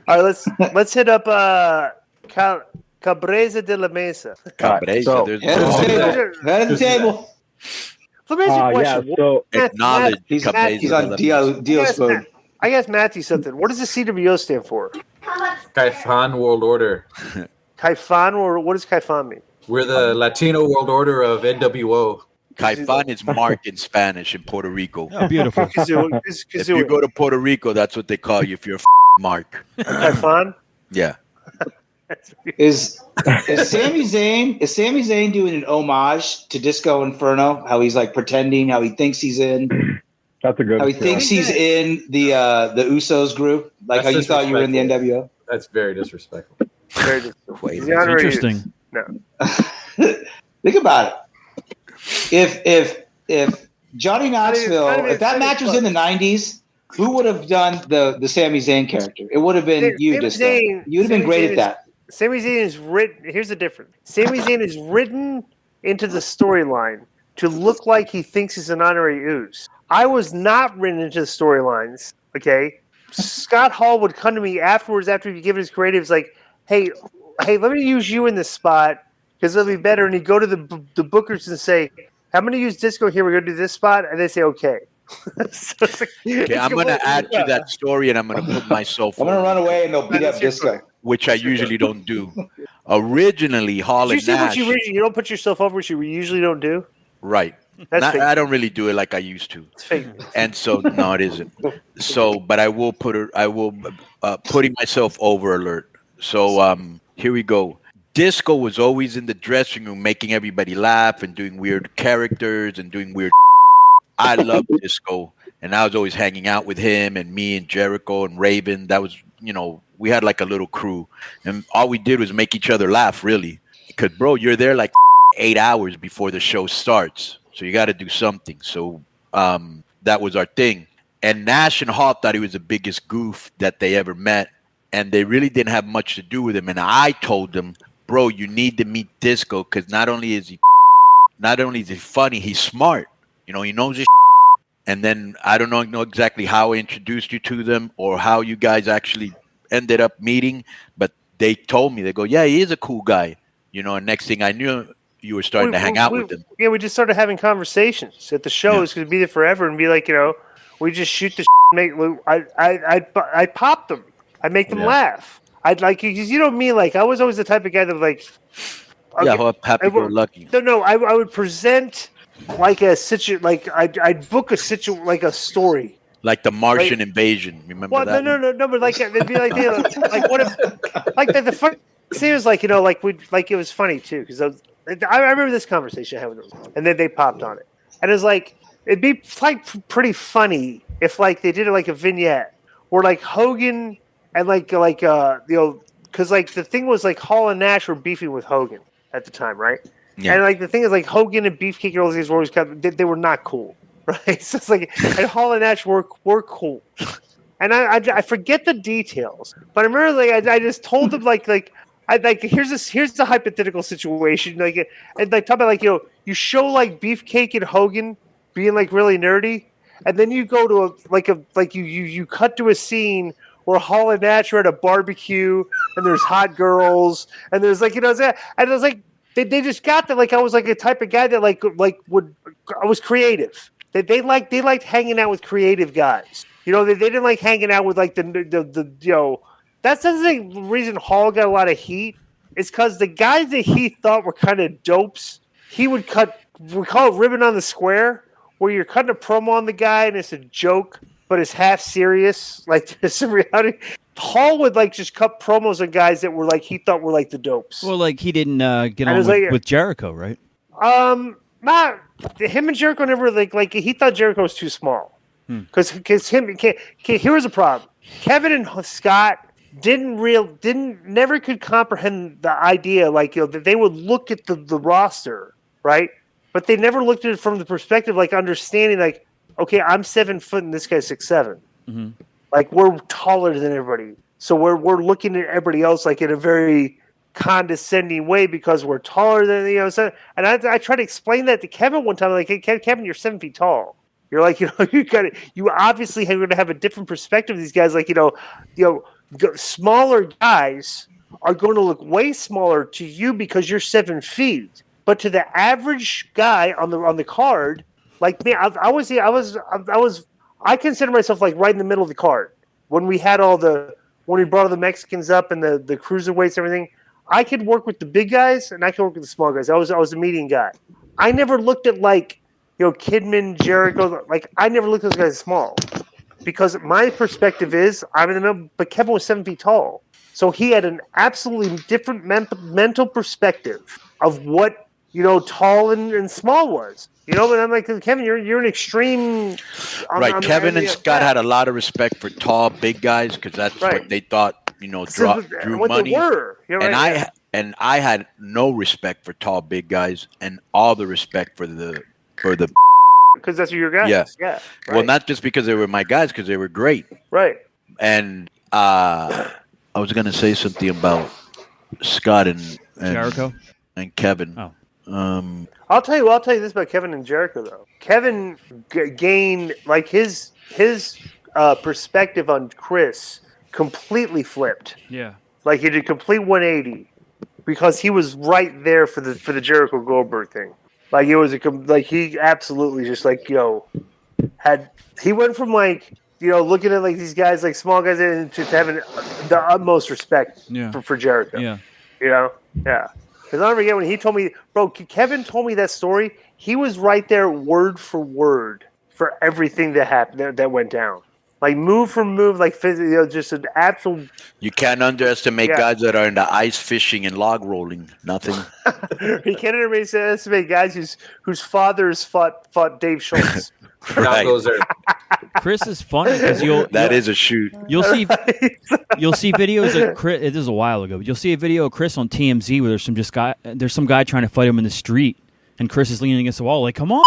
All right, let's hit up Cabreza de la Mesa. Cabreza. So- There's Head of the table. Head of the table. Let me ask you a Yeah, question. so acknowledge He's Cabreza he's de on la Dio Mesa. spoon. I asked Matthew something. What does the CWO stand for? Caifan World Order. Caifan, or what does Caifan mean? We're the Latino World Order of NWO. Caifán is Mark in Spanish in Puerto Rico. Oh, beautiful. Kazoo. If you go to Puerto Rico, that's what they call you if you're Mark. Caifan? Yeah. Is Sami Zayn doing an homage to Disco Inferno? How he's like pretending, how he thinks he's in, that's a good. how he thinks he's in the Usos group, like That's how you thought you were in the NWO. That's very disrespectful. Very disrespectful. Wait, He's the honorary interesting. youth. No. Think about it. If Johnny Knoxville, if that match was in the '90s, who would have done the Sami Zayn character? It would have been you, Disco. You'd have been great at that. Sami Zayn is written. Here's the difference. Sami Zayn is written into the storyline to look like he thinks he's an honorary ooze. I was not written into the storylines. Okay, Scott Hall would come to me afterwards after he'd given his creatives like, "Hey, let me use you in this spot because it'll be better." And he'd go to the bookers and say, "I'm going to use Disco here. We're going to do this spot," and they say, "Okay." So it's like, Okay, I'm going to add to that story, and I'm going to put myself. I'm gonna run away and they'll beat up Disco. Which I usually don't do. Originally, Hall Did you and say Nash. you don't put yourself over, which you usually don't do? Right. That's fake. I don't really do it like I used to. It's fake. And so no, it isn't. So, but I will putting myself over alert. So here we go. Disco was always in the dressing room making everybody laugh and doing weird characters and doing weird. I love Disco, and I was always hanging out with him and me and Jericho and Raven. That was, we had like a little crew, and all we did was make each other laugh, really. Because, bro, you're there like 8 hours before the show starts, so you got to do something. So that was our thing. And Nash and Hall thought he was the biggest goof that they ever met, and they really didn't have much to do with him. And I told them, bro, you need to meet Disco because not only is he funny, he's smart. He knows his. And then I don't know exactly how I introduced you to them or how you guys actually ended up meeting, but they told me, they go, yeah, he is a cool guy. And next thing I knew, you were starting to hang out with him. Yeah, we just started having conversations at the shows because we'd be there forever and be like, we just shoot the I pop them. I make them laugh. I'd like, because you know me, like I was always the type of guy that was like, okay, happy go lucky. No, I would present like a like I'd book a like a story. Like the Martian invasion. Remember that? No, but like it'd be like like what if like the funny thing was like like it was funny too because I remember this conversation I had with them and then they popped on it and it was like it'd be like pretty funny if like they did it like a vignette where like Hogan and because like the thing was like Hall and Nash were beefing with Hogan at the time, right? Yeah. And like the thing is like Hogan and Beefcake and all these were always they were not cool. Right, so it's like, and Hall and Nash were cool, and I forget the details, but I remember like I just told them like here's the hypothetical situation and like talk about like you show like Beefcake and Hogan being like really nerdy, and then you go to you cut to a scene where Hall and Nash are at a barbecue and there's hot girls and there's like and it was like they just got that like I was like a type of guy that I was creative. They liked hanging out with creative guys. They didn't like hanging out with like the that's the reason Hall got a lot of heat. It's because the guys that he thought were kind of dopes, we call it ribbon on the square, where you're cutting a promo on the guy and it's a joke, but it's half serious. Like there's some reality. Hall would like just cut promos on guys that were like he thought were like the dopes. Well, like he didn't get on with Jericho, right? Not him and Jericho never like he thought Jericho was too small because here was a problem. Kevin and Scott never could comprehend the idea that they would look at the roster, right? But they never looked at it from the perspective like understanding like, okay, I'm 7 foot and this guy's 6'7". Mm-hmm. Like we're taller than everybody, so we're looking at everybody else like in a very condescending way because we're taller than so, and I tried to explain that to Kevin one time. Like, hey, Kevin, you're 7 feet tall. You're like, you obviously are going to have a different perspective of these guys. Like, smaller guys are going to look way smaller to you because you're 7 feet. But to the average guy on the card, like me, I consider myself like right in the middle of the card when we brought all the Mexicans up and the cruiserweights and everything. I could work with the big guys and I could work with the small guys. I was a median guy. I never looked at like Kidman, Jericho. Like I never looked at those guys as small because my perspective is I'm in the middle. But Kevin was 7 feet tall, so he had an absolutely different mental perspective of what tall and small was. But I'm like, Kevin, you're an extreme. Kevin and Scott had a lot of respect for tall, big guys because that's what they thought, drew what money. They were. And I had no respect for tall, big guys, and all the respect for the because that's your guys. Yeah. Yeah. Right. Well, not just because they were my guys, because they were great. Right. And I was gonna say something about Scott and Jericho and Kevin. Oh. I'll tell you this about Kevin and Jericho though. Kevin gained like his perspective on Chris completely flipped. Yeah. Like he did complete 180 because he was right there for the Jericho Goldberg thing. Like it was he absolutely just like he went from like looking at like these guys like small guys to having the utmost respect for Jericho. Yeah. Yeah. Because I'll never forget when he told me, bro, Kevin told me that story. He was right there word for word for everything that happened, that went down. Like move for move, like just an absolute. You can't underestimate guys that are into ice fishing and log rolling. Nothing. You can't underestimate guys whose fathers fought Dave Schultz. Right. Chris is funny because that is a shoot. You'll see videos of Chris. It is a while ago, but you'll see a video of Chris on TMZ where there's some guy trying to fight him in the street, and Chris is leaning against the wall, like, "Come on,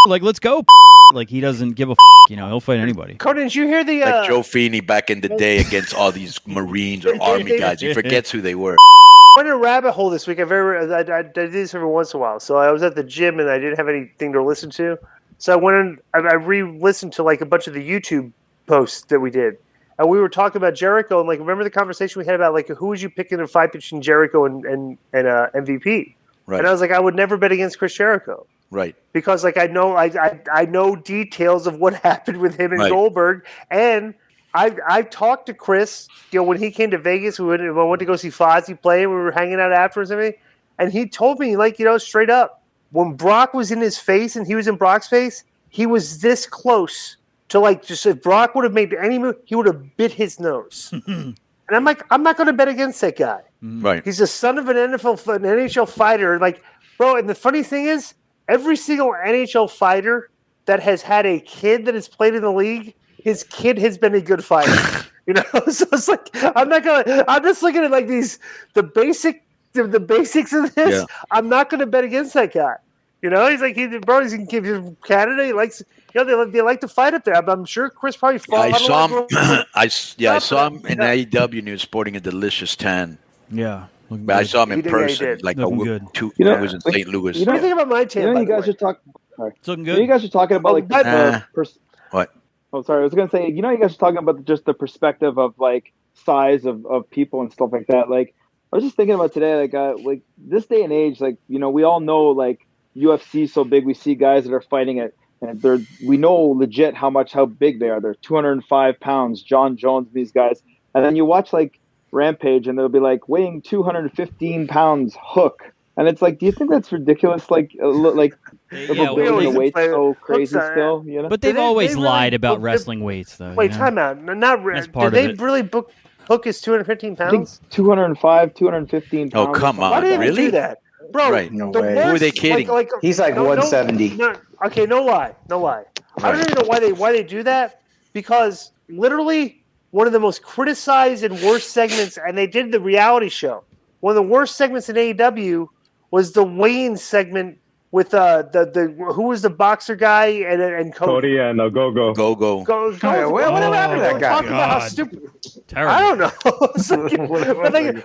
like let's go." Like he doesn't give a he'll fight anybody. Conan, did you hear the like Joe Feeney back in the day against all these Marines or Army guys? He forgets who they were. I went in a rabbit hole this week. I do this every once in a while. So I was at the gym and I didn't have anything to listen to. So I went in, I re-listened to like a bunch of the YouTube posts that we did. And we were talking about Jericho and like remember the conversation we had about like who was you picking in fight between Jericho and MVP? Right. And I was like, I would never bet against Chris Jericho. Right. Because like I know details of what happened with him and Goldberg, and I talked to Chris, when he came to Vegas, we went to go see Fozzy play, we were hanging out afterwards and everything, and he told me like straight up, when Brock was in his face and he was in Brock's face, he was this close to like just if Brock would have made any move, he would have bit his nose. And I'm like, I'm not going to bet against that guy. Right. He's the son of an NHL fighter, like bro. And the funny thing is, every single NHL fighter that has had a kid that has played in the league, his kid has been a good fighter. So it's like I'm just looking at like the basics of this. Yeah. I'm not going to bet against that guy. He's like he's in Canada. He likes they like to fight up there. I'm sure Chris probably fought. I saw him. I saw him in AEW and he was sporting a delicious tan. Yeah. But I saw him in person, like a week. I was in St. Louis. What do you think about my tan? You guys are talking. It's looking good. You guys are talking about like what? Oh, sorry. I was gonna say. You guys are talking about just the perspective of like size of people and stuff like that. Like I was just thinking about today, like this day and age, like we all know like UFC is so big. We see guys that are fighting it, and we know legit how big they are. They're 205 pounds. John Jones, these guys, and then you watch like Rampage and they'll be like weighing 215 pounds Hook, and it's like, do you think that's ridiculous? Like the weight so crazy still, But they've always lied about wrestling weights, though. Wait, time out. Did they really book Hook is 215 pounds? I think 205, 215 pounds. Oh come on, why did they really? do that, bro? Right. No way. Who are they kidding? He's like 170. Okay, no lie. I don't even know why they do that, because literally one of the most criticized and worst segments, and they did the reality show. One of the worst segments in AEW was the weigh-in segment with the who was the boxer guy and Cody and Go-Go. Whatever happened to that guy? Talking about how stupid. Terrible. I don't know.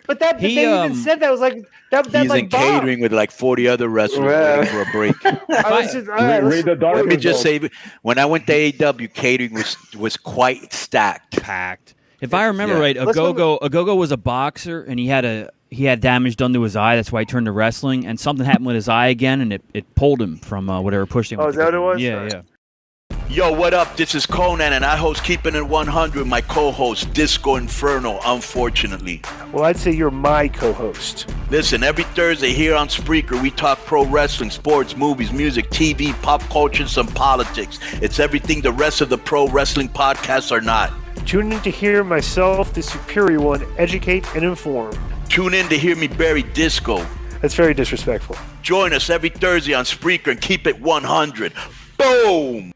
but they even said that was like that. He's like in catering with like 40 other wrestlers waiting for a break. Let me just say, when I went to AEW, catering was quite stacked. Packed. If I remember right, Agogo was a boxer, and he had damage done to his eye. That's why he turned to wrestling, and something happened with his eye again, and it pulled him from whatever pushed him. Oh, is that what it was? Yeah, yeah. Yo, what up? This is Conan, and I host Keeping It 100. My co-host Disco Inferno. Unfortunately, Well, I'd say you're my co-host. listen. Every Thursday here on Spreaker, we talk pro wrestling, sports, movies, music, TV, pop culture, and some politics. It's everything the rest of the pro wrestling podcasts are not. Tune in to hear myself, the superior one, educate and inform. Tune in to hear me bury Disco. That's very disrespectful. Join us every Thursday on Spreaker and keep it 100. Boom!